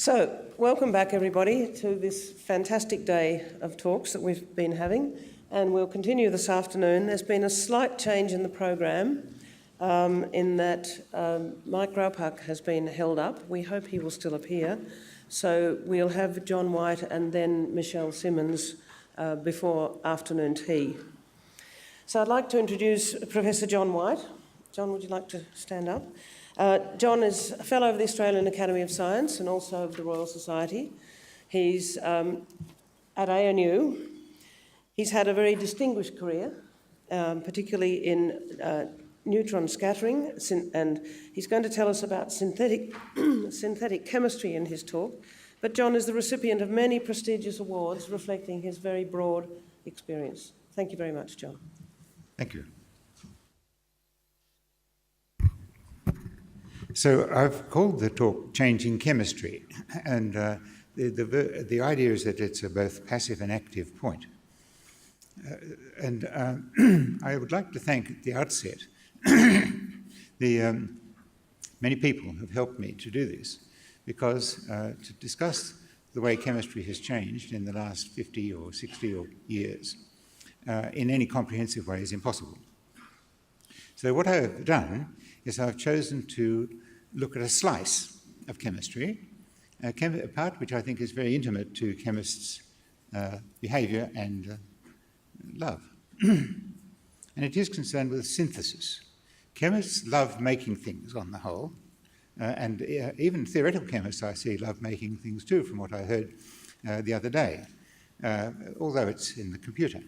So, welcome back everybody to this fantastic day of talks that we've been having, and we'll continue this afternoon. There's been a slight change in the program in that Mike Graupak has been held up. We hope he will still appear. So we'll have John White and then Michelle Simmons before afternoon tea. So I'd like to introduce Professor John White. John, would you like to stand up? John is a Fellow of the Australian Academy of Science and also of the Royal Society. He's at ANU. He's had a very distinguished career, particularly in neutron scattering, and he's going to tell us about synthetic chemistry in his talk. But John is the recipient of many prestigious awards reflecting his very broad experience. Thank you very much, John. Thank you. So I've called the talk Changing Chemistry, and the idea is that it's a both passive and active point. I would like to thank at the outset the many people who have helped me to do this, because to discuss the way chemistry has changed in the last 50 or 60 years in any comprehensive way is impossible. So what I've done is I've chosen to look at a slice of chemistry, a part which I think is very intimate to chemists' behaviour and love. And it is concerned with synthesis. Chemists love making things on the whole, and even theoretical chemists I see love making things too, from what I heard the other day, although it's in the computer.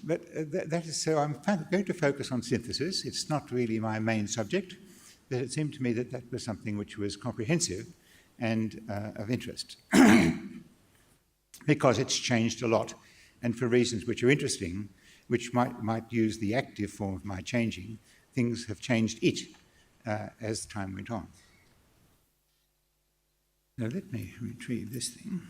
But that is so. I'm going to focus on synthesis. It's not really my main subject, but it seemed to me that that was something which was comprehensive and of interest, because it's changed a lot, and for reasons which are interesting, which might use the active form of my changing. Things have changed it as time went on. Now let me retrieve this thing.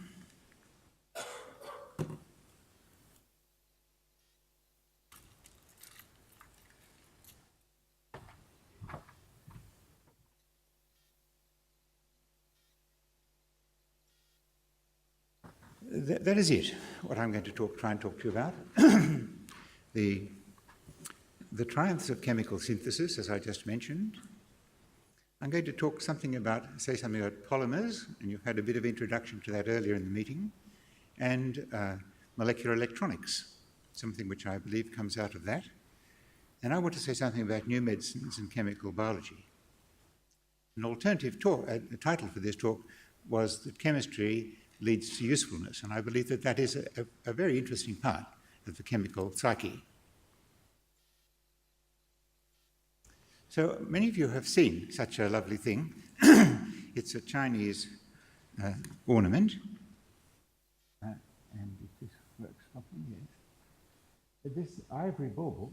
That is it, what I'm going to try and talk to you about. The triumphs of chemical synthesis, as I just mentioned. I'm going to say something about polymers, and you've had a bit of introduction to that earlier in the meeting, and molecular electronics, something which I believe comes out of that. And I want to say something about new medicines and chemical biology. An alternative title for this talk was that chemistry leads to usefulness, and I believe that that is a very interesting part of the chemical psyche. So many of you have seen such a lovely thing. It's a Chinese ornament, and if this works properly, yes. This ivory ball,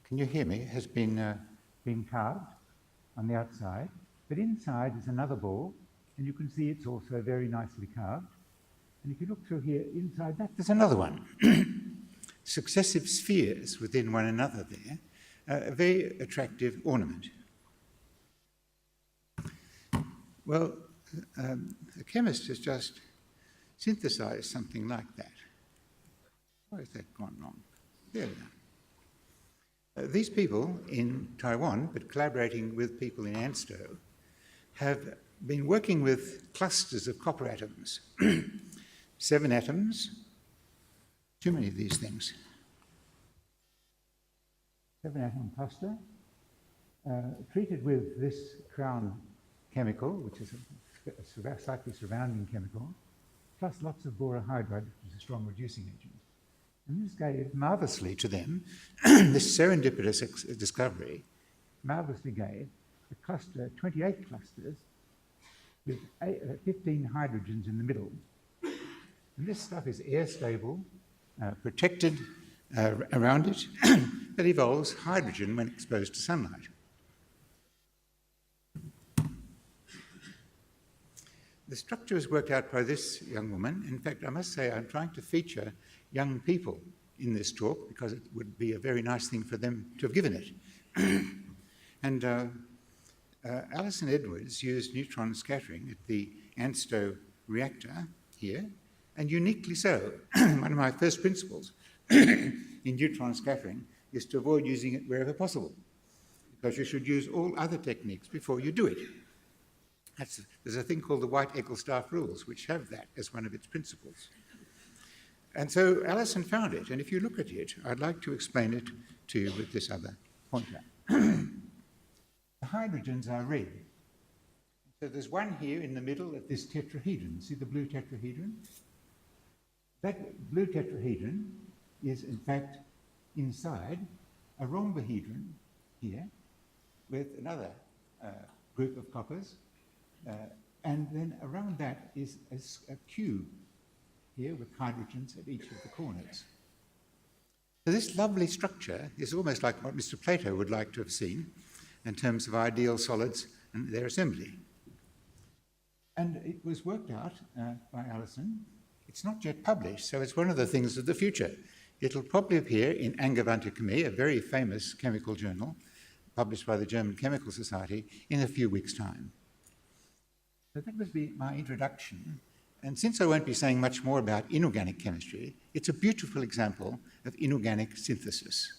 can you hear me, has been carved on the outside, but inside is another ball, and you can see it's also very nicely carved. And if you look through here, inside that, there's another one. Successive spheres within one another there, a very attractive ornament. Well, a chemist has just synthesized something like that. Why has that gone wrong? There we are. These people in Taiwan, but collaborating with people in ANSTO, have been working with clusters of copper atoms. 7 atoms, too many of these things. 7-atom cluster, treated with this crown chemical, which is a slightly surrounding chemical, plus lots of borohydride, which is a strong reducing agent. And this gave marvellously to them, this serendipitous discovery, marvellously gave a cluster, 28 clusters, with 15 hydrogens in the middle. And this stuff is air stable, protected around it, that evolves hydrogen when exposed to sunlight. The structure was worked out by this young woman. In fact, I must say I'm trying to feature young people in this talk because it would be a very nice thing for them to have given it. And Alison Edwards used neutron scattering at the ANSTO reactor here, and uniquely so. One of my first principles in neutron scattering is to avoid using it wherever possible, because you should use all other techniques before you do it. There's a thing called the White-Ecclestaff rules, which have that as one of its principles. And so Alison found it, and if you look at it, I'd like to explain it to you with this other pointer. The hydrogens are red. So there's one here in the middle of this tetrahedron. See the blue tetrahedron? That blue tetrahedron is, in fact, inside a rhombohedron here with another group of coppers. And then around that is a cube here with hydrogens at each of the corners. So this lovely structure is almost like what Mr. Plato would like to have seen in terms of ideal solids and their assembly. And it was worked out by Alison. It's not yet published, so it's one of the things of the future. It'll probably appear in Angewandte Chemie, a very famous chemical journal, published by the German Chemical Society, in a few weeks' time. So that would be my introduction. And since I won't be saying much more about inorganic chemistry, it's a beautiful example of inorganic synthesis.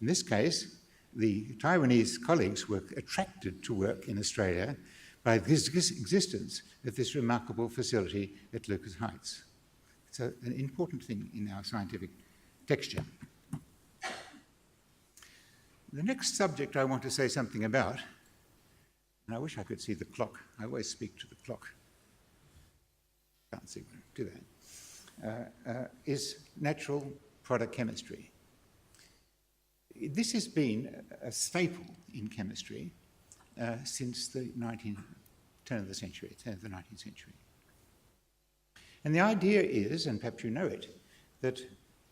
In this case, the Taiwanese colleagues were attracted to work in Australia by the existence of this remarkable facility at Lucas Heights. It's an important thing in our scientific texture. The next subject I want to say something about, and I wish I could see the clock. I always speak to the clock. Can't see one, do that. Is natural product chemistry. This has been a staple in chemistry since the turn of the 19th century. And the idea is, and perhaps you know it, that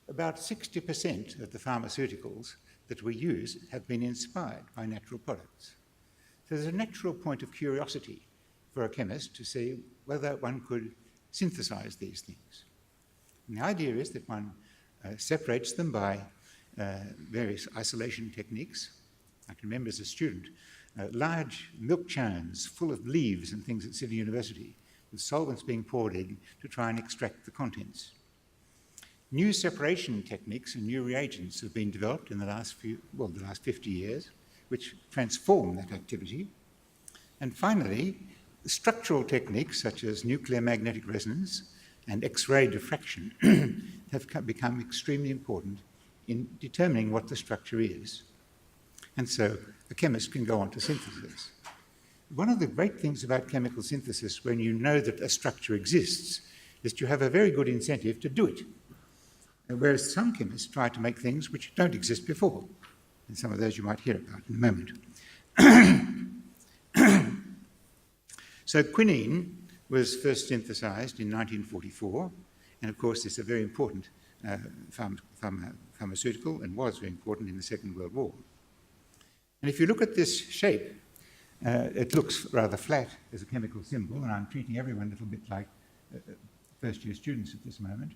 about 60% of the pharmaceuticals that we use have been inspired by natural products. So there's a natural point of curiosity for a chemist to see whether one could synthesize these things. And the idea is that one separates them by various isolation techniques. I can remember as a student, large milk churns full of leaves and things at Sydney University, with solvents being poured in to try and extract the contents. New separation techniques and new reagents have been developed in the last 50 years, which transform that activity. And finally, structural techniques such as nuclear magnetic resonance and X-ray diffraction have become extremely important in determining what the structure is. And so a chemist can go on to synthesis. One of the great things about chemical synthesis, when you know that a structure exists, is that you have a very good incentive to do it. Whereas some chemists try to make things which don't exist before. And some of those you might hear about in a moment. So quinine was first synthesized in 1944, and of course it's a very important pharmaceutical and was very important in the Second World War. And if you look at this shape, it looks rather flat as a chemical symbol, and I'm treating everyone a little bit like first-year students at this moment.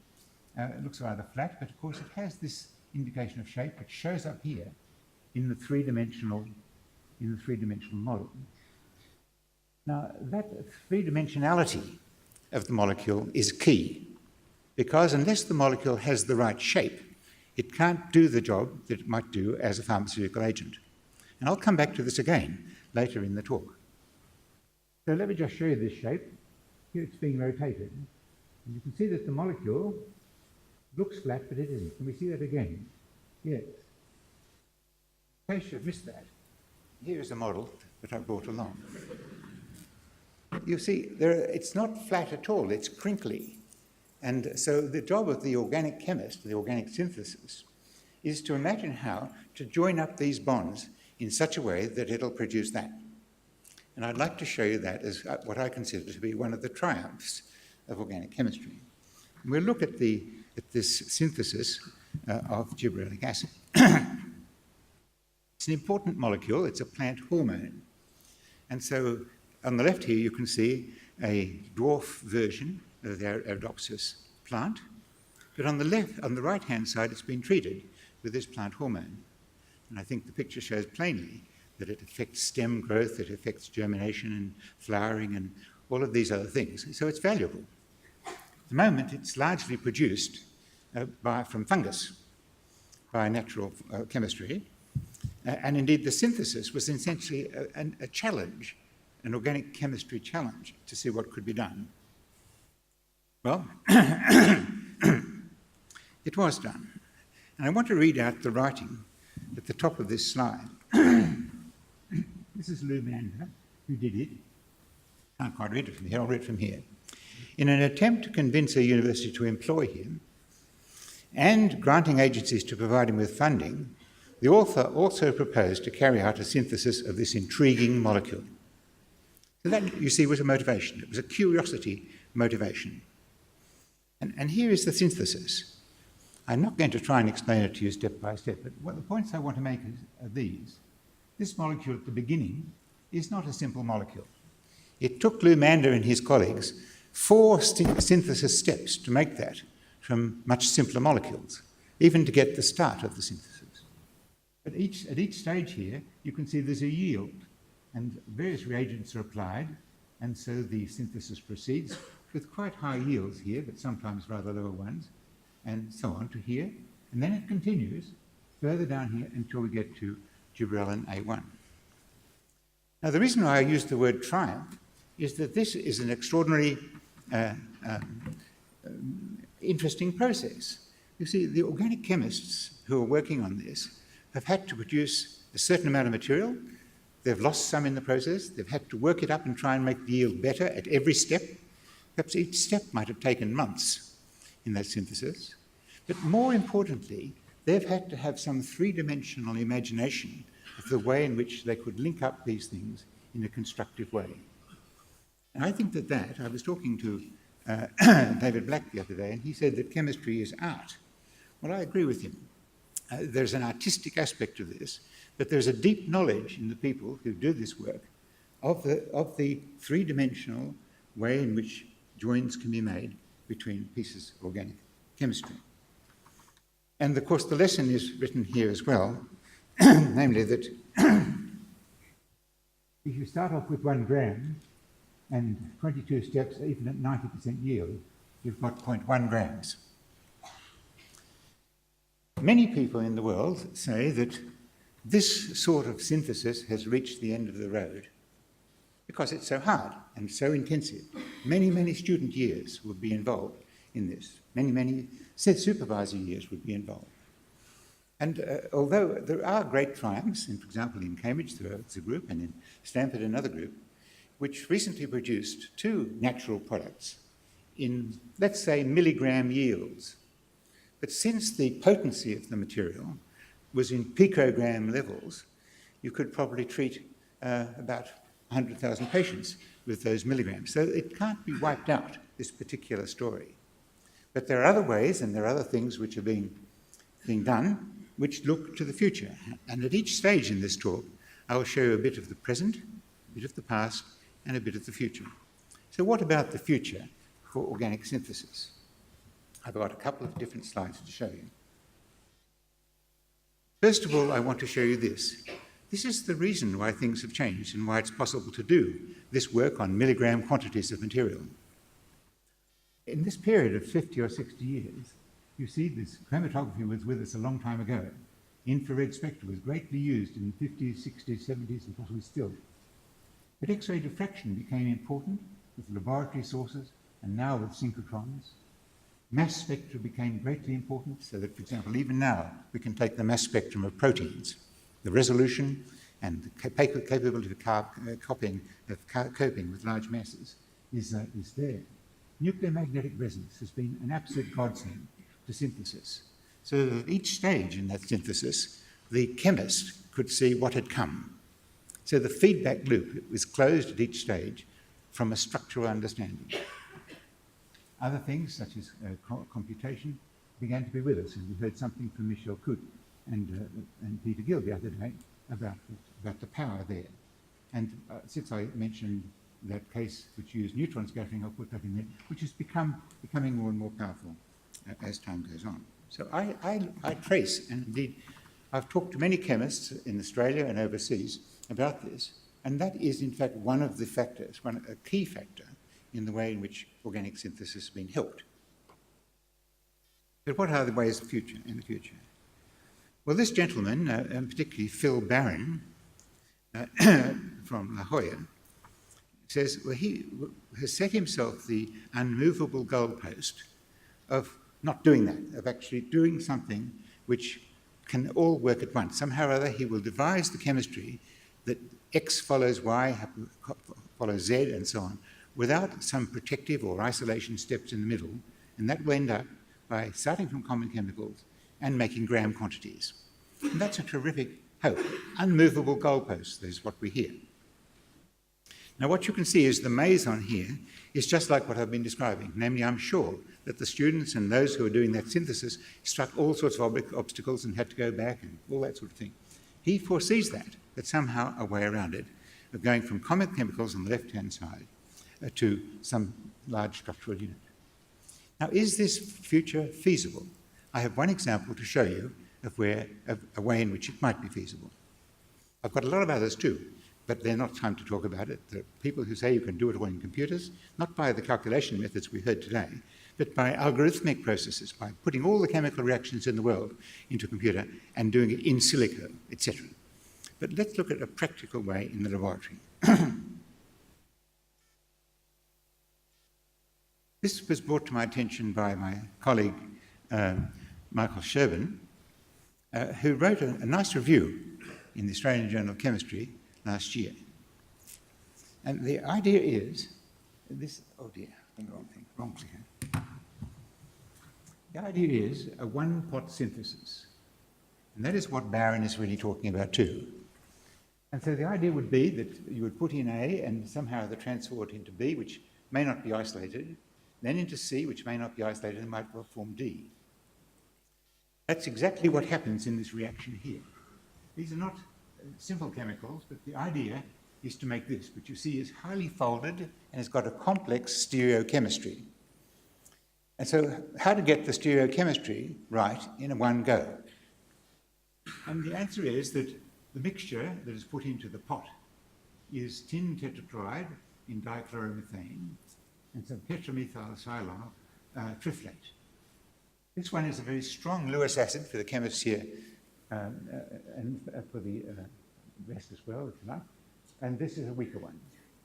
It looks rather flat, but of course it has this indication of shape which shows up here in the three-dimensional model. Now, that three-dimensionality of the molecule is key, because unless the molecule has the right shape, it can't do the job that it might do as a pharmaceutical agent. And I'll come back to this again later in the talk. So let me just show you this shape. Here it's being rotated. And you can see that the molecule looks flat, but it isn't. Can we see that again? Yes. In case you've missed that, here's a model that I brought along. You see, it's not flat at all, it's crinkly. And so the job of the organic chemist, the organic synthesis, is to imagine how to join up these bonds in such a way that it'll produce that. And I'd like to show you that as what I consider to be one of the triumphs of organic chemistry. And we'll look at this synthesis of gibberellic acid. It's an important molecule, it's a plant hormone. And so on the left here you can see a dwarf version of the Arabidopsis plant, but on the right-hand side it's been treated with this plant hormone. And I think the picture shows plainly that it affects stem growth, it affects germination and flowering and all of these other things. So it's valuable. At the moment, it's largely produced from fungus, by natural chemistry. And indeed, the synthesis was essentially a challenge, an organic chemistry challenge, to see what could be done. Well, it was done. And I want to read out the writing at the top of this slide. This is Lou Mander, who did it. Can't quite read it from here, I'll read it from here. In an attempt to convince a university to employ him, and granting agencies to provide him with funding, the author also proposed to carry out a synthesis of this intriguing molecule. So that, you see, was a motivation. It was a curiosity motivation. And here is the synthesis. I'm not going to try and explain it to you step by step, but what the points I want to make are these. This molecule at the beginning is not a simple molecule. It took Lou Mander and his colleagues 4 synthesis steps to make that from much simpler molecules, even to get the start of the synthesis. But at each stage here, you can see there's a yield, and various reagents are applied, and so the synthesis proceeds with quite high yields here, but sometimes rather lower ones, and so on to here. And then it continues further down here until we get to gibberellin A1. Now, the reason why I use the word triumph is that this is an extraordinary interesting process. You see, the organic chemists who are working on this have had to produce a certain amount of material. They've lost some in the process. They've had to work it up and try and make the yield better at every step. Perhaps each step might have taken months in that synthesis. But more importantly, they've had to have some three-dimensional imagination of the way in which they could link up these things in a constructive way. And I think that I was talking to David Black the other day, and he said that chemistry is art. Well, I agree with him. There's an artistic aspect to this, but there's a deep knowledge in the people who do this work of the three-dimensional way in which joins can be made between pieces of organic chemistry. And of course, the lesson is written here as well, namely that if you start off with 1 gram and 22 steps, even at 90% yield, you've got 0.1 grams. Many people in the world say that this sort of synthesis has reached the end of the road because it's so hard and so intensive. Many, many student years would be involved in this. Many supervisor years would be involved. And although there are great triumphs, for example, in Cambridge, there's a group, and in Stanford, another group, which recently produced 2 natural products in, let's say, milligram yields. But since the potency of the material was in picogram levels, you could probably treat about 100,000 patients with those milligrams. So it can't be wiped out, this particular story. But there are other ways, and there are other things which are being done which look to the future. And at each stage in this talk, I will show you a bit of the present, a bit of the past, and a bit of the future. So what about the future for organic synthesis? I've got a couple of different slides to show you. First of all, I want to show you this. This is the reason why things have changed and why it's possible to do this work on milligram quantities of material. In this period of 50 or 60 years, you see this chromatography was with us a long time ago. Infrared spectrum was greatly used in the 50s, 60s, 70s, and possibly still. But X-ray diffraction became important with laboratory sources and now with synchrotrons. Mass spectra became greatly important, so that, for example, even now we can take the mass spectrum of proteins. The resolution and the capability of coping with large masses is there. Nuclear magnetic resonance has been an absolute godsend to synthesis. So that at each stage in that synthesis, the chemist could see what had come. So the feedback loop was closed at each stage from a structural understanding. Other things, such as computation, began to be with us, and we heard something from Michel Cout and Peter Gill the other day about the power there. And since I mentioned that case which used neutron scattering, I'll put that in there, which is becoming more and more powerful as time goes on. So I trace, and indeed I've talked to many chemists in Australia and overseas about this, and that is in fact one of the factors, a key factor in the way in which organic synthesis has been helped. But what are the ways of in the future? Well, this gentleman, and particularly Phil Barron from La Jolla, says, well, he has set himself the unmovable goalpost of not doing that, of actually doing something which can all work at once. Somehow or other, he will devise the chemistry that X follows Y, follows Z, and so on, without some protective or isolation steps in the middle, and that will end up by starting from common chemicals and making gram quantities. And that's a terrific hope. Unmovable goalposts is what we hear. Now, what you can see is the maze on here is just like what I've been describing. Namely, I'm sure that the students and those who are doing that synthesis struck all sorts of obstacles and had to go back and all that sort of thing. He foresees that somehow a way around it, of going from common chemicals on the left-hand side to some large structural unit. Now, is this future feasible? I have one example to show you of a way in which it might be feasible. I've got a lot of others too, but they're not time to talk about it. There are people who say you can do it all in computers, not by the calculation methods we heard today, but by algorithmic processes, by putting all the chemical reactions in the world into a computer and doing it in silico, etc. But let's look at a practical way in the laboratory. This was brought to my attention by my colleague, Michael Sherban, who wrote a nice review in the Australian Journal of Chemistry last year. And the idea is, oh dear, wrong clicker. The idea is a one-pot synthesis. And that is what Barron is really talking about too. And so the idea would be that you would put in A and somehow the transport into B, which may not be isolated, then into C, which may not be isolated and might well form D. That's exactly what happens in this reaction here. These are not simple chemicals, but the idea is to make this, which you see is highly folded and has got a complex stereochemistry. And so how to get the stereochemistry right in one go? And the answer is that the mixture that is put into the pot is tin tetrachloride in dichloromethane and some tetramethyl triflate. This one is a very strong Lewis acid for the chemists here and for the rest as well, if you like. And this is a weaker one.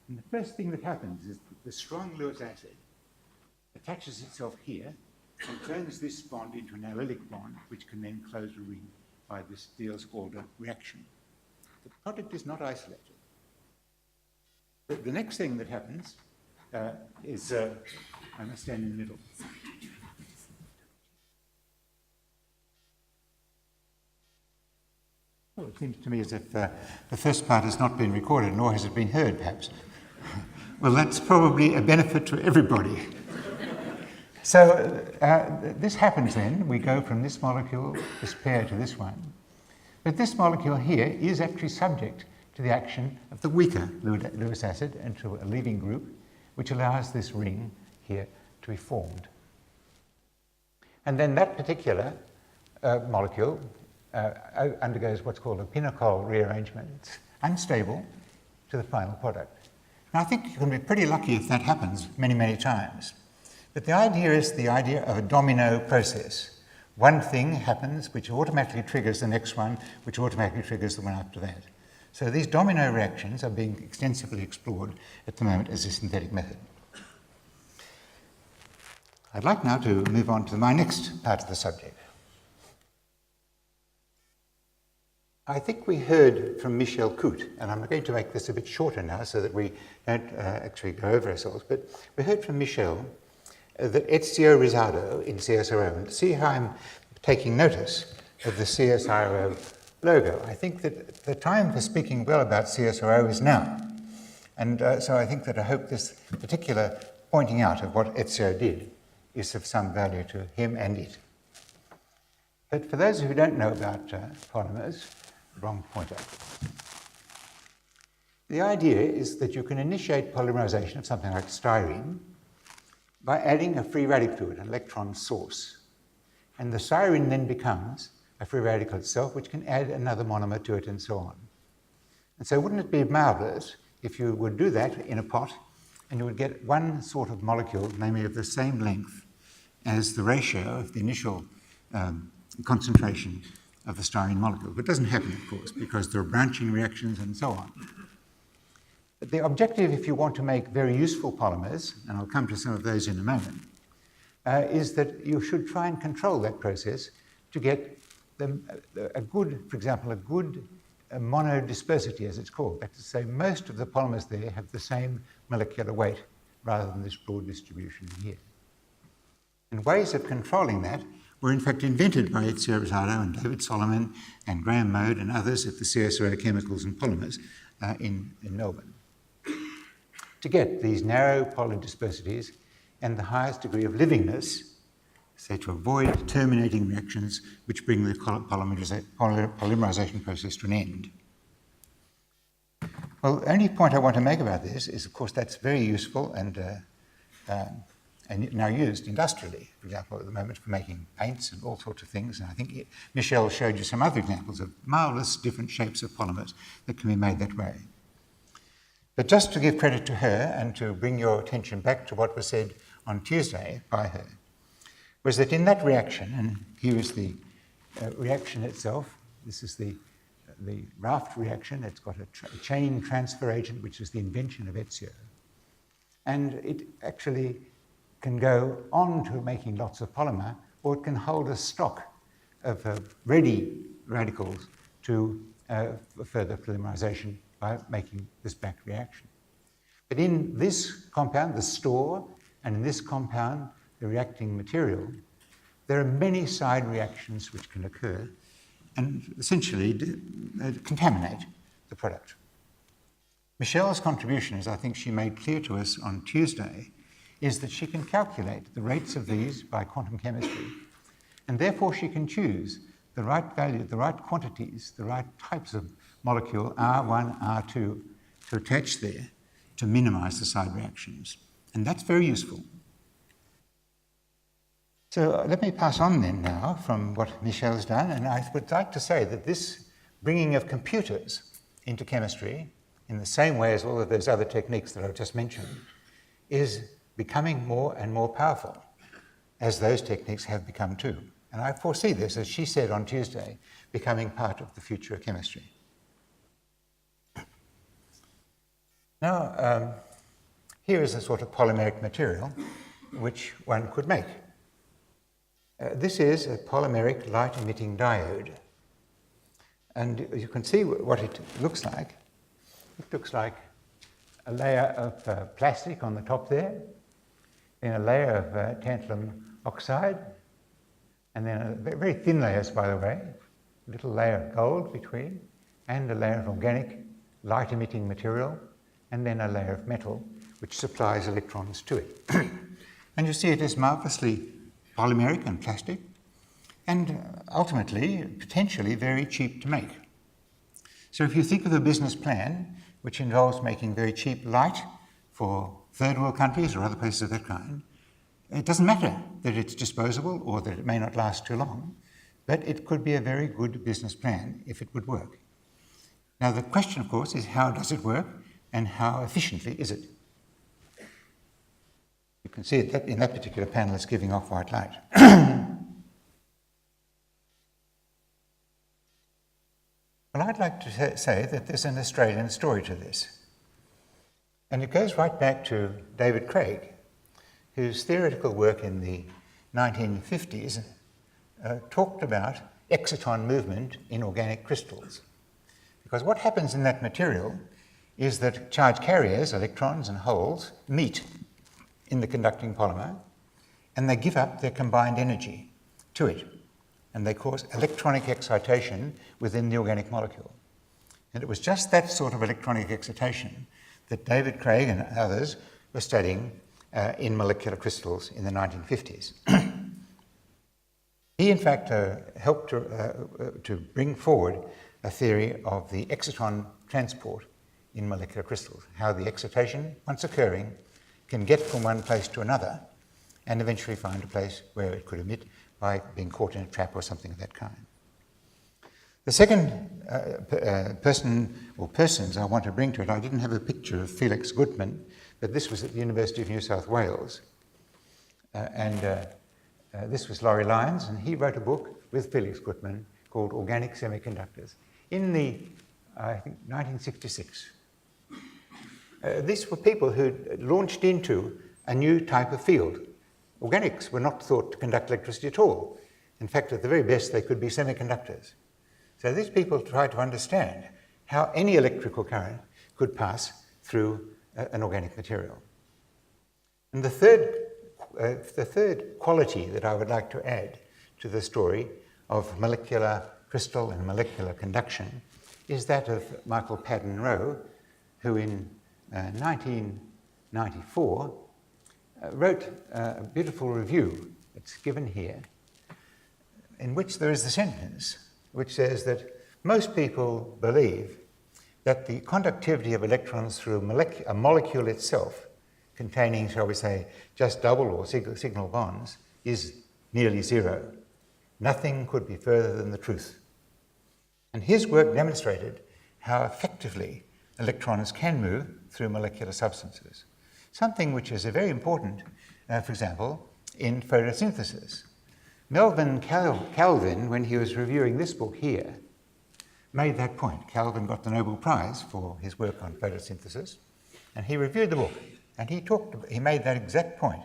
And the first thing that happens is the strong Lewis acid attaches itself here and turns this bond into an allylic bond, which can then close a ring by this Diels-Alder reaction. The product is not isolated. The next thing that happens is, I must stand in the middle. Well, it seems to me as if the first part has not been recorded, nor has it been heard, perhaps. Well, that's probably a benefit to everybody. So this happens then. We go from this molecule, this pair, to this one. But this molecule here is actually subject to the action of the weaker Lewis acid and to a leaving group, which allows this ring here to be formed. And then that particular molecule undergoes what's called a Pinacol rearrangement. It's unstable to the final product. Now, I think you can be pretty lucky if that happens many, many times. But the idea is the idea of a domino process. One thing happens which automatically triggers the next one, which automatically triggers the one after that. So these domino reactions are being extensively explored at the moment as a synthetic method. I'd like now to move on to my next part of the subject. I think we heard from Michel Cout, and I'm going to make this a bit shorter now so that we don't actually go over ourselves, but we heard from Michel that Ezio Rosado in CSIRO, and see how I'm taking notice of the CSIRO logo. I think that the time for speaking well about CSIRO is now. And so I think that I hope this particular pointing out of what Ezio did is of some value to him and it. But for those who don't know about polymers, wrong pointer. The idea is that you can initiate polymerization of something like styrene by adding a free radical to it, an electron source. And the styrene then becomes a free radical itself, which can add another monomer to it and so on. And so wouldn't it be marvelous if you would do that in a pot and you would get one sort of molecule, namely of the same length as the ratio of the initial concentration of the styrene molecule. But it doesn't happen, of course, because there are branching reactions and so on. But the objective, if you want to make very useful polymers, and I'll come to some of those in a moment, is that you should try and control that process to get a good, for example, a good monodispersity, as it's called. That is to say, most of the polymers there have the same molecular weight rather than this broad distribution here. And ways of controlling that were in fact invented by Ezio Rosado and David Solomon and Graham Mode and others at the CSIRO Chemicals and Polymers in Melbourne, to get these narrow polar dispersities and the highest degree of livingness, say to avoid terminating reactions which bring the polymerization process to an end. Well, the only point I want to make about this is, of course, that's very useful and now used industrially, for example, at the moment for making paints and all sorts of things. And I think Michelle showed you some other examples of marvelous different shapes of polymers that can be made that way. But just to give credit to her and to bring your attention back to what was said on Tuesday by her, was that in that reaction, and here is the reaction itself, this is the Raft reaction, it's got a chain transfer agent, which is the invention of Ezio. And it actually can go on to making lots of polymer, or it can hold a stock of ready radicals to further polymerization by making this back reaction. But in this compound, the store, and in this compound, the reacting material, there are many side reactions which can occur and essentially contaminate the product. Michelle's contribution, as I think she made clear to us on Tuesday, is that she can calculate the rates of these by quantum chemistry, and therefore she can choose the right value, the right quantities, the right types of molecule, R1, R2, to attach there to minimize the side reactions. And that's very useful. So let me pass on then now from what Michelle's done, and I would like to say that this bringing of computers into chemistry, in the same way as all of those other techniques that I've just mentioned, is becoming more and more powerful, as those techniques have become too. And I foresee this, as she said on Tuesday, becoming part of the future of chemistry. Now, here is a sort of polymeric material which one could make. This is a polymeric light-emitting diode. And you can see what it looks like. It looks like a layer of plastic on the top there, then a layer of tantalum oxide, and then very thin layers, by the way, a little layer of gold between, and a layer of organic light-emitting material, and then a layer of metal, which supplies electrons to it. And you see it is marvelously polymeric and plastic, and ultimately, potentially, very cheap to make. So if you think of a business plan which involves making very cheap light for third world countries or other places of that kind, it doesn't matter that it's disposable or that it may not last too long, but it could be a very good business plan if it would work. Now the question, of course, is how does it work and how efficiently is it? You can see that in that particular panel it's giving off white light. Well, I'd like to say that there's an Australian story to this. And it goes right back to David Craig, whose theoretical work in the 1950s talked about exciton movement in organic crystals. Because what happens in that material is that charge carriers, electrons and holes, meet in the conducting polymer, and they give up their combined energy to it, and they cause electronic excitation within the organic molecule. And it was just that sort of electronic excitation that David Craig and others were studying in molecular crystals in the 1950s. He, in fact, helped to bring forward a theory of the exciton transport in molecular crystals, how the excitation, once occurring, can get from one place to another and eventually find a place where it could emit by being caught in a trap or something of that kind. The second person or persons I want to bring to it, I didn't have a picture of Felix Gutmann, but this was at the University of New South Wales. This was Laurie Lyons, and he wrote a book with Felix Gutmann called Organic Semiconductors in the, I think, 1966. These were people who launched into a new type of field. Organics were not thought to conduct electricity at all. In fact, at the very best, they could be semiconductors. So these people tried to understand how any electrical current could pass through an organic material. And the third quality that I would like to add to the story of molecular crystal and molecular conduction is that of Michael Padden-Rowe, who in 1994 wrote a beautiful review that's given here, in which there is the sentence which says that most people believe that the conductivity of electrons through a molecule itself, containing, shall we say, just double or signal bonds, is nearly zero. Nothing could be further than the truth. And his work demonstrated how effectively electrons can move through molecular substances, something which is very important, for example, in photosynthesis. Melvin Calvin, when he was reviewing this book here, made that point. Calvin got the Nobel Prize for his work on photosynthesis, and he reviewed the book, and he made that exact point,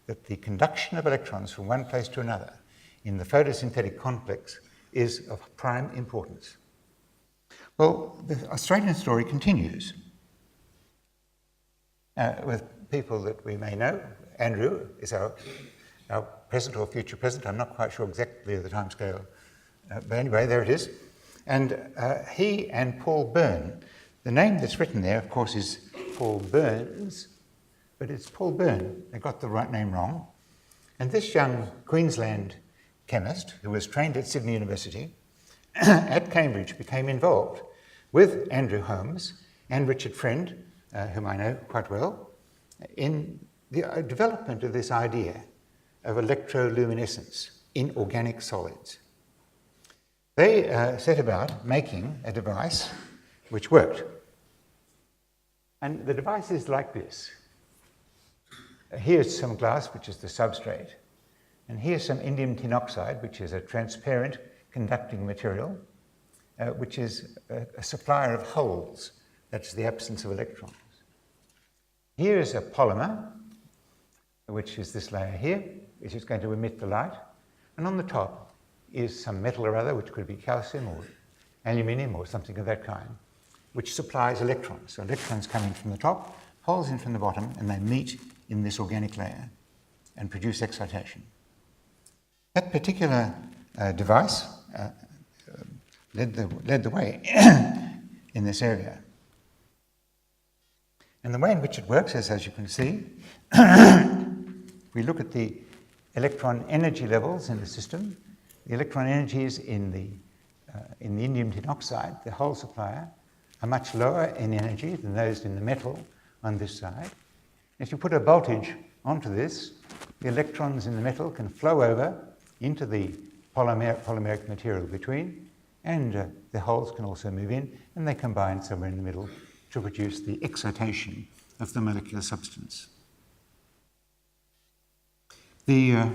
that the conduction of electrons from one place to another in the photosynthetic complex is of prime importance. Well, the Australian story continues with people that we may know. Andrew is our present or future president. I'm not quite sure exactly the timescale, but anyway, there it is. And he and Paul Byrne. The name that's written there, of course, is Paul Burns, but it's Paul Byrne. They got the right name wrong. And this young Queensland chemist, who was trained at Sydney University, at Cambridge, became involved with Andrew Holmes and Richard Friend, whom I know quite well, in the development of this idea of electroluminescence in organic solids. They set about making a device which worked. And the device is like this. Here's some glass, which is the substrate. And here's some indium tin oxide, which is a transparent conducting material, which is a supplier of holes. That's the absence of electrons. Here is a polymer, which is this layer here, which is going to emit the light. And on the top is some metal or other, which could be calcium or aluminium or something of that kind, which supplies electrons. So electrons come in from the top, holes in from the bottom, and they meet in this organic layer and produce excitation. That particular device led the way in this area. And the way in which it works is, as you can see, we look at the electron energy levels in the system. The electron energies in the indium tin oxide, the hole supplier, are much lower in energy than those in the metal on this side. If you put a voltage onto this, the electrons in the metal can flow over into the polymeric material between, and the holes can also move in, and they combine somewhere in the middle to produce the excitation of the molecular substance. The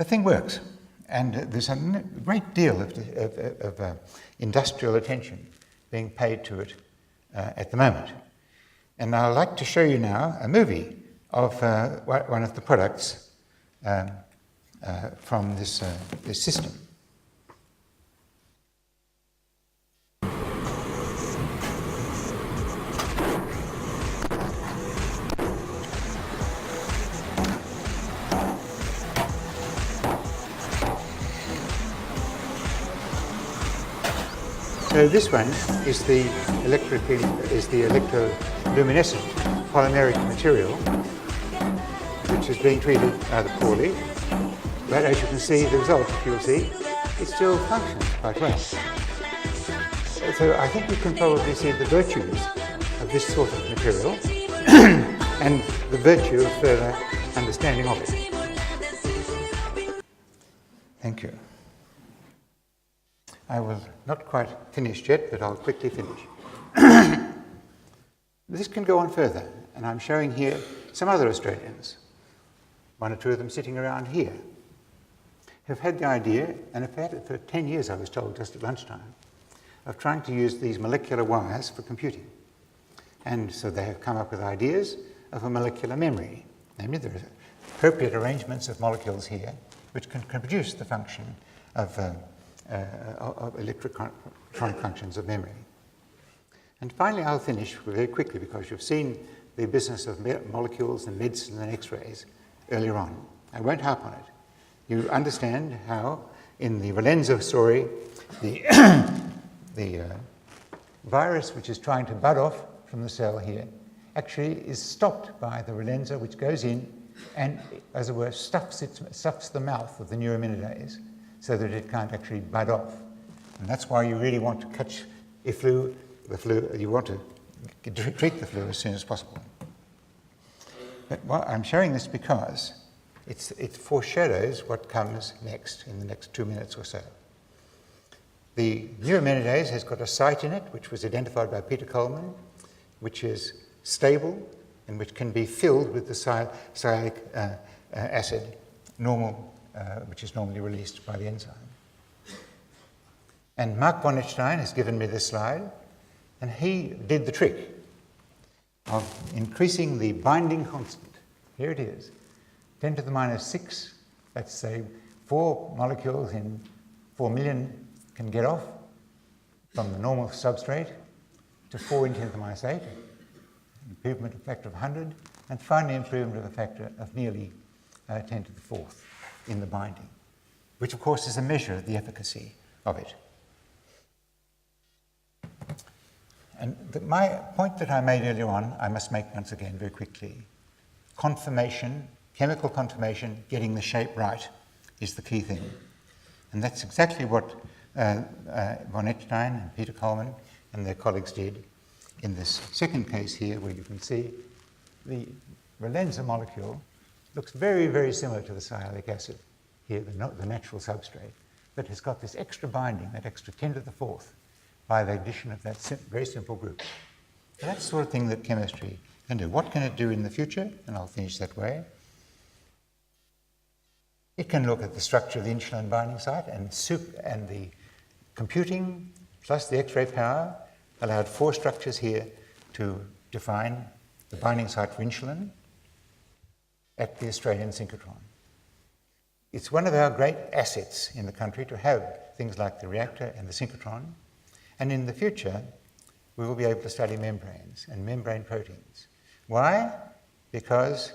thing works, and there's a great deal of industrial attention being paid to it at the moment. And I'd like to show you now a movie of one of the products from this system. So this one is the electroluminescent polymeric material, which is being treated rather poorly. But as you can see, the result, you'll see, it still functions quite well. So I think you can probably see the virtues of this sort of material and the virtue of further understanding of it. Thank you. I was not quite finished yet, but I'll quickly finish. This can go on further, and I'm showing here some other Australians, one or two of them sitting around here, have had the idea, and have had it for 10 years, I was told just at lunchtime, of trying to use these molecular wires for computing. And so they have come up with ideas of a molecular memory. Namely, there are appropriate arrangements of molecules here which can produce the function of electronic functions of memory. And finally, I'll finish very quickly because you've seen the business of molecules and medicine and X-rays earlier on. I won't harp on it. You understand how, in the Valenza story, the virus which is trying to bud off from the cell here actually is stopped by the Valenza, which goes in and, as it were, stuffs the mouth of the neuraminidase so that it can't actually bud off. And that's why you really want to catch the flu, you want to treat the flu as soon as possible. But I'm showing this because it foreshadows what comes next in the next 2 minutes or so. The neuraminidase has got a site in it, which was identified by Peter Coleman, which is stable and which can be filled with the sialic acid, which is normally released by the enzyme. And Mark von Echtstein has given me this slide, and he did the trick of increasing the binding constant. Here it is, 10 to the minus 6, let's say 4 molecules in 4 million can get off from the normal substrate to 4 in 10 to the minus 8, improvement of a factor of 100, and finally improvement of a factor of nearly 10 to the 4th in the binding, which of course is a measure of the efficacy of it. And my point that I made earlier on, I must make once again very quickly. Conformation, chemical conformation, getting the shape right is the key thing. And that's exactly what von Echtstein and Peter Coleman and their colleagues did in this second case here, where you can see the Valenza molecule looks very, very similar to the sialic acid here, the natural substrate, but has got this extra binding, that extra 10 to the 4th, by the addition of that very simple group. So that's the sort of thing that chemistry can do. What can it do in the future? And I'll finish that way. It can look at the structure of the insulin binding site, and the computing plus the X-ray power allowed 4 structures here to define the binding site for insulin at the Australian synchrotron. It's one of our great assets in the country to have things like the reactor and the synchrotron. And in the future, we will be able to study membranes and membrane proteins. Why? Because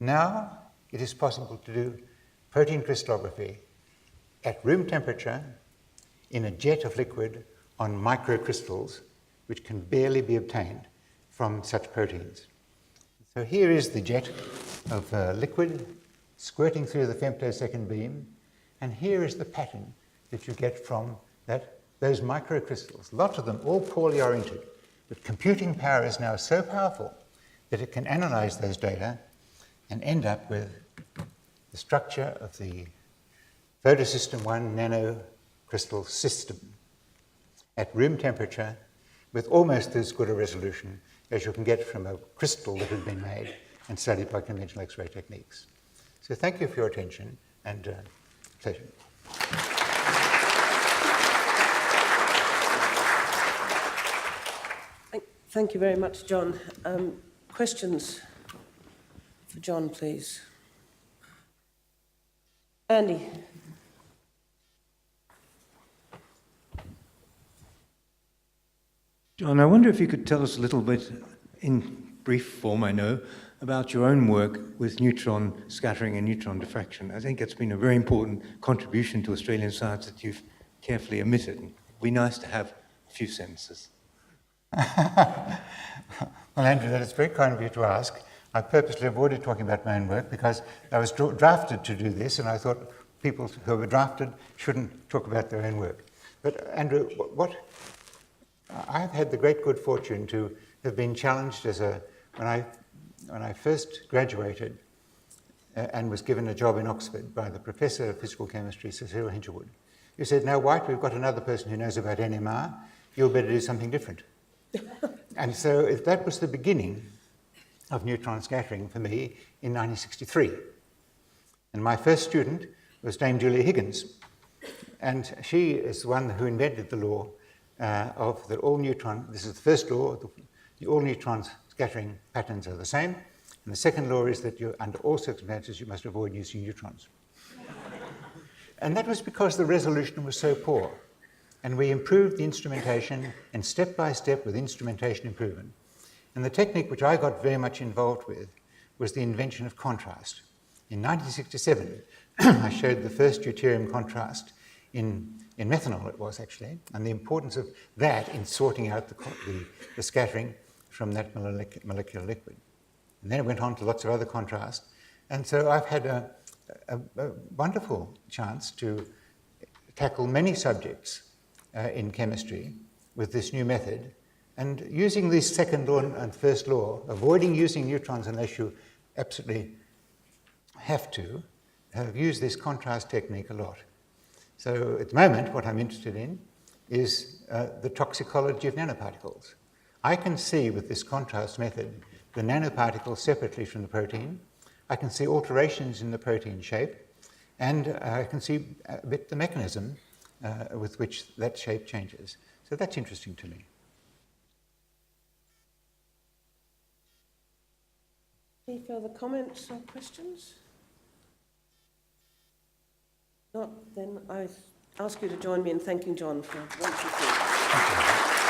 now it is possible to do protein crystallography at room temperature in a jet of liquid on microcrystals, which can barely be obtained from such proteins. So here is the jet of liquid squirting through the femtosecond beam, and here is the pattern that you get from those microcrystals, lots of them all poorly oriented, but computing power is now so powerful that it can analyze those data and end up with the structure of the photosystem 1 nanocrystal system at room temperature with almost as good a resolution as you can get from a crystal that has been made and studied by conventional X-ray techniques. So thank you for your attention, and pleasure. Thank you very much, John. Questions for John, please? Andy. John, I wonder if you could tell us a little bit, in brief form, I know, about your own work with neutron scattering and neutron diffraction. I think it's been a very important contribution to Australian science that you've carefully omitted. It'd be nice to have a few sentences. Well, Andrew, that is very kind of you to ask. I purposely avoided talking about my own work because I was drafted to do this, and I thought people who were drafted shouldn't talk about their own work. But Andrew, I've had the great good fortune to have been challenged when I first graduated and was given a job in Oxford by the Professor of Physical Chemistry, Cecile Hinchwood. He said, "Now, White, we've got another person who knows about NMR. You'll better do something different." And so that was the beginning of neutron scattering for me in 1963. And my first student was Dame Julia Higgins. And she is the one who invented the law of that all neutron, this is the first law, all neutron scattering patterns are the same. And the second law is that under all circumstances you must avoid using neutrons. And that was because the resolution was so poor. And we improved the instrumentation, and step by step with instrumentation improvement. And the technique which I got very much involved with was the invention of contrast. In 1967, I showed the first deuterium contrast in methanol, it was actually, and the importance of that in sorting out the scattering from that molecular liquid. And then it went on to lots of other contrast. And so I've had a wonderful chance to tackle many subjects in chemistry with this new method, and using this second law and first law, avoiding using neutrons unless you absolutely have to, have used this contrast technique a lot. So at the moment, what I'm interested in is the toxicology of nanoparticles. I can see with this contrast method the nanoparticles separately from the protein. I can see alterations in the protein shape, and I can see a bit the mechanism with which that shape changes. So that's interesting to me. Any further comments or questions? Not, then I ask you to join me in thanking John for a wonderful talk.